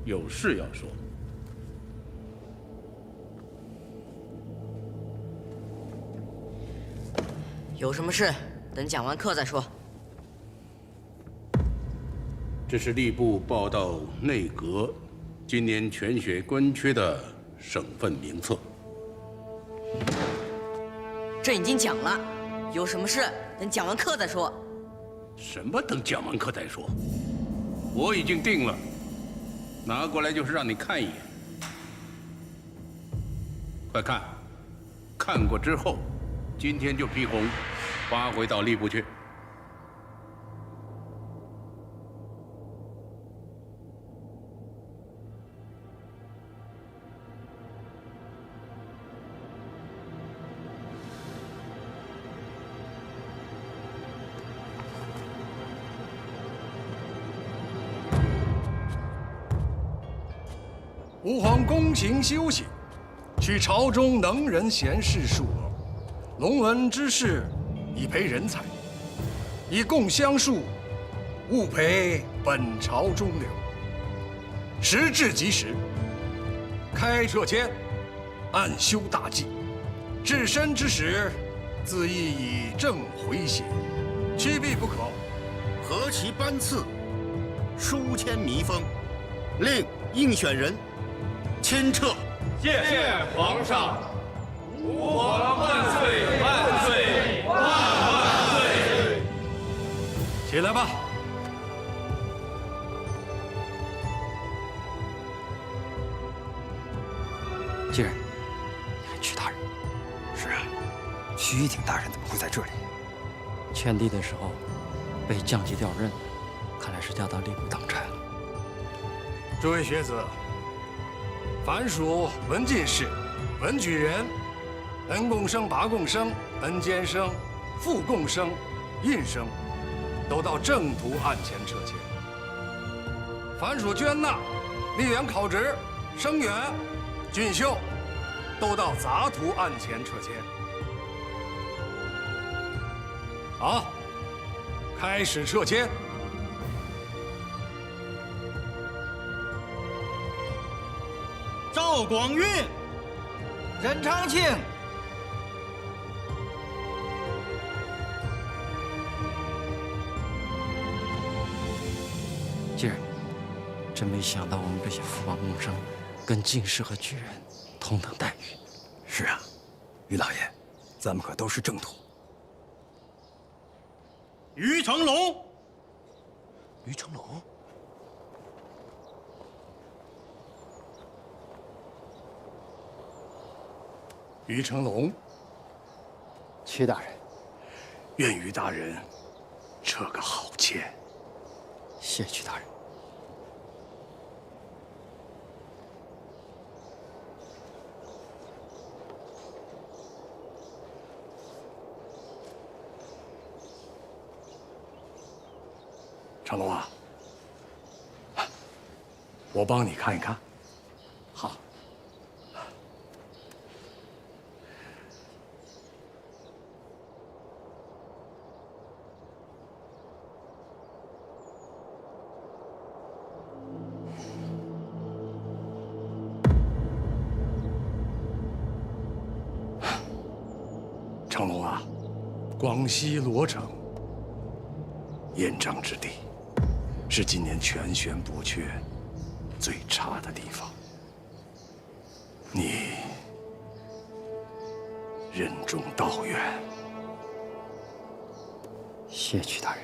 有事要说。有什么事，等讲完课再说。这是吏部报到内阁今年全选官缺的省份名册。朕已经讲了，有什么事等讲完课再说。什么等讲完课再说？我已经定了，拿过来就是让你看一眼。快看，看过之后。今天就批红，发回到吏部去。吾皇躬行修行，取朝中能人贤士数额，龙文之士，以培人才，以共乡庶，务培本朝中流。时至即时，开撤迁，按修大计，治身之时，自意以正回血，屈避不可。何其班次，书签密封，令应选人迁撤。谢皇上，吾皇万岁万岁万万岁！起来吧。继任，你看曲大人。是啊，徐一鼎大人怎么会在这里？迁帝的时候被降级调任，看来是调到吏部当差了。诸位学子，凡属文进士、文举人、恩贡生、拔贡生、恩监生、副贡生、印生，都到正途案前撤迁；凡属捐纳、吏员考职、生员、俊秀，都到杂途案前撤迁。好，开始撤迁。赵广运、任长庆，继任，真没想到我们这些副榜贡生跟进士和举人同等待遇。是啊，于老爷，咱们可都是正途。于成龙，于成龙。于成龙，屈大人，愿于大人撤个好签。谢屈大人。成龙啊，我帮你看一看。好。成龙啊，广西罗城，燕章之地，是今年全选补缺最差的地方。你任重道远。谢屈大人。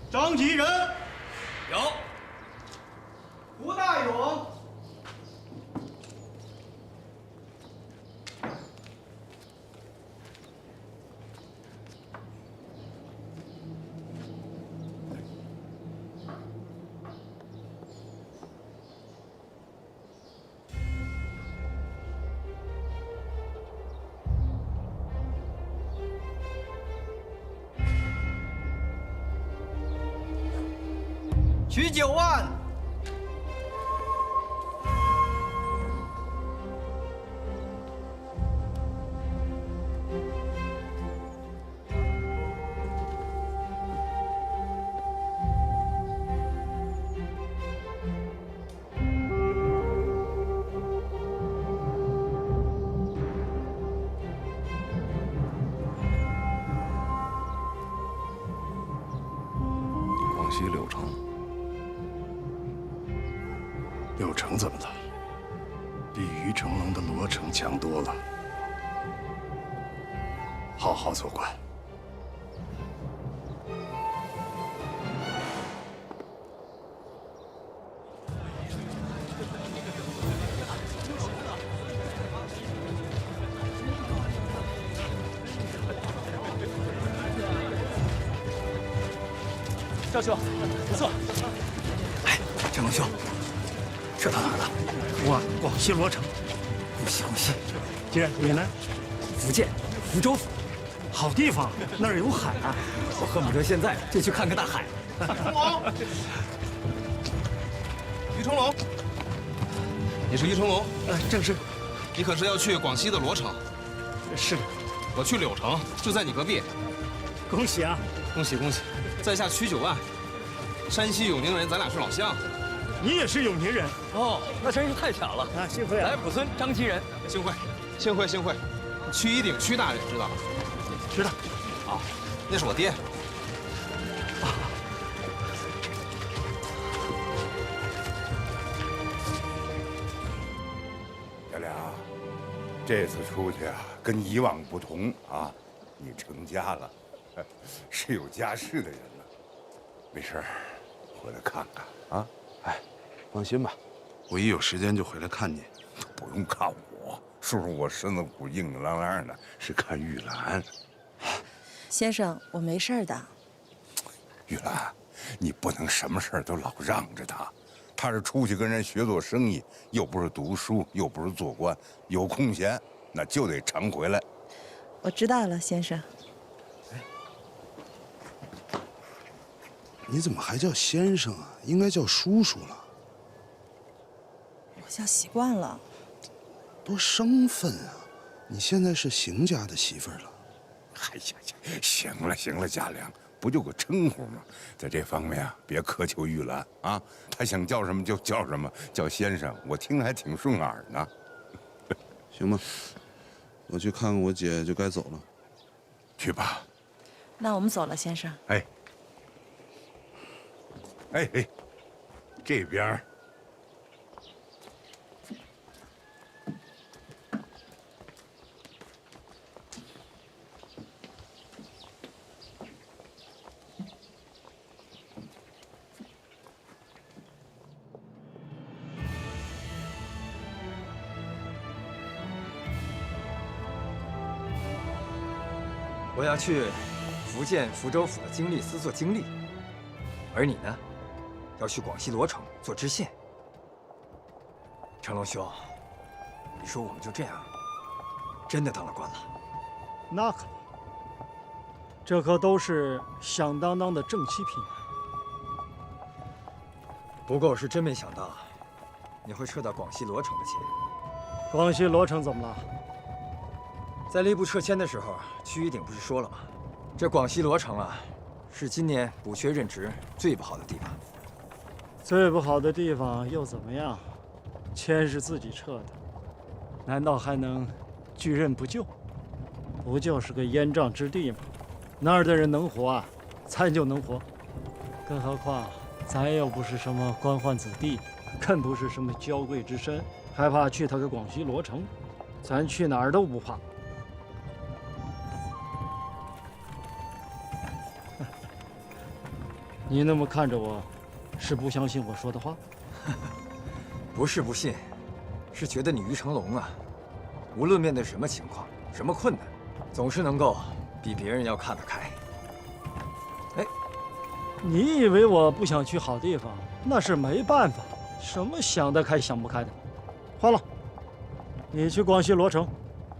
张吉仁，有。胡大勇，取9万。广西柳城。柳城怎么了？比于成龙的罗城强多了。好好做官。赵兄，不错。哎，成龙兄，这到哪儿了？我广西罗城。恭喜恭喜！继任，你呢？福建福州府，好地方，那儿有海啊！我恨不得现在就去看看大海。成龙，于成龙，你是于成龙？正是。你可是要去广西的罗城？是。我去柳城，就在你隔壁。恭喜啊！恭喜恭喜！在下曲九万，山西永宁人，咱俩是老乡。你也是永宁人哦，那真是太巧了啊！幸会啊！来浦村张岐人，幸会，幸会，幸会。曲一鼎，曲大人知道？知道。啊，那是我爹。小梁，这次出去啊，跟以往不同啊，你成家了，是有家室的人了。没事儿，回来看看啊。哎，放心吧，我一有时间就回来看你。不用看我，叔叔我身子骨硬硬朗朗的，是看玉兰。先生，我没事的。玉兰，你不能什么事儿都老让着他。他是出去跟人学做生意，又不是读书，又不是做官，有空闲那就得常回来。我知道了，先生。你怎么还叫先生啊？应该叫叔叔了。我叫习惯了。多生分啊！你现在是邢家的媳妇儿了。哎呀，行了行了，家良，不就个称呼吗？在这方面啊，别苛求玉兰啊，她想叫什么就叫什么，叫先生，我听着还挺顺耳呢。行吧，我去看看我姐就该走了。去吧。那我们走了，先生。哎，这边。我要去福建福州府的经历司做经历，而你呢，要去广西罗城做知县。成龙兄，你说我们就这样真的当了官了？那可不，这可都是响当当的正七品。不过我是真没想到，你会撤到广西罗城的签。广西罗城怎么了？在吏部撤迁的时候，曲一鼎不是说了吗？这广西罗城啊，是今年补缺任职最不好的地方。最不好的地方又怎么样？签是自己撤的，难道还能拒任不就？不就是个烟瘴之地吗？那儿的人能活啊，咱就能活。更何况咱又不是什么官宦子弟，更不是什么娇贵之身，还怕去他个广西罗城？咱去哪儿都不怕。你那么看着我，是不相信我说的话？不是不信，是觉得你于成龙啊，无论面对什么情况、什么困难，总是能够比别人要看得开。哎，你以为我不想去好地方？那是没办法，什么想得开想不开的。换了，你去广西罗城，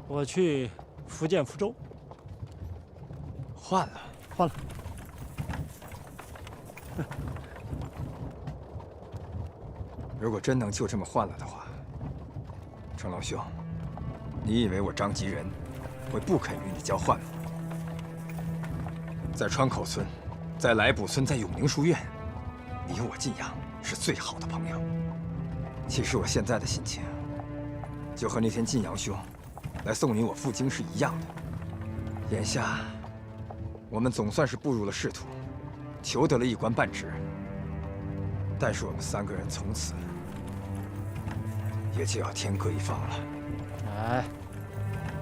我去福建福州。换了，换了。如果真能就这么换了的话，成龙兄，你以为我张吉仁会不肯与你交换吗？在川口村，在来卜村，在永宁书院，你我晋阳是最好的朋友。其实我现在的心情，就和那天晋阳兄来送你我赴京是一样的。眼下，我们总算是步入了仕途，求得了一官半职。但是我们三个人从此也就要天各一方了。哎，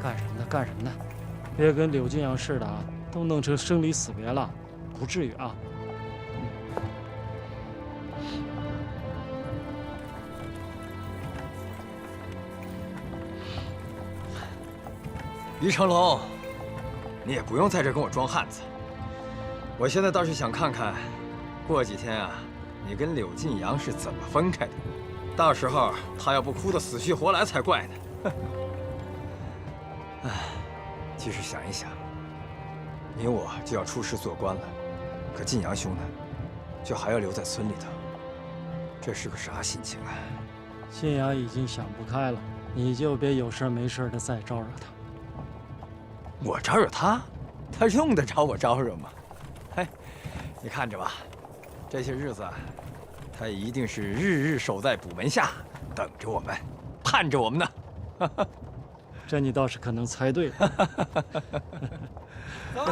干什么呢？干什么呢？别跟柳晋阳似的啊，都弄成生离死别了，不至于啊。于成龙，你也不用在这跟我装汉子。我现在倒是想看看，过几天啊，你跟柳晋阳是怎么分开的？到时候他要不哭得死去活来才怪呢。哎，其实想一想，你我就要出仕做官了，可晋阳兄呢，就还要留在村里头，这是个啥心情啊？新阳已经想不开了，你就别有事没事的再招惹他。我招惹他，他用得着我招惹吗？嘿，你看着吧，这些日子，他一定是日日守在捕门下，等着我们，盼着我们呢。这你倒是可能猜对了。走。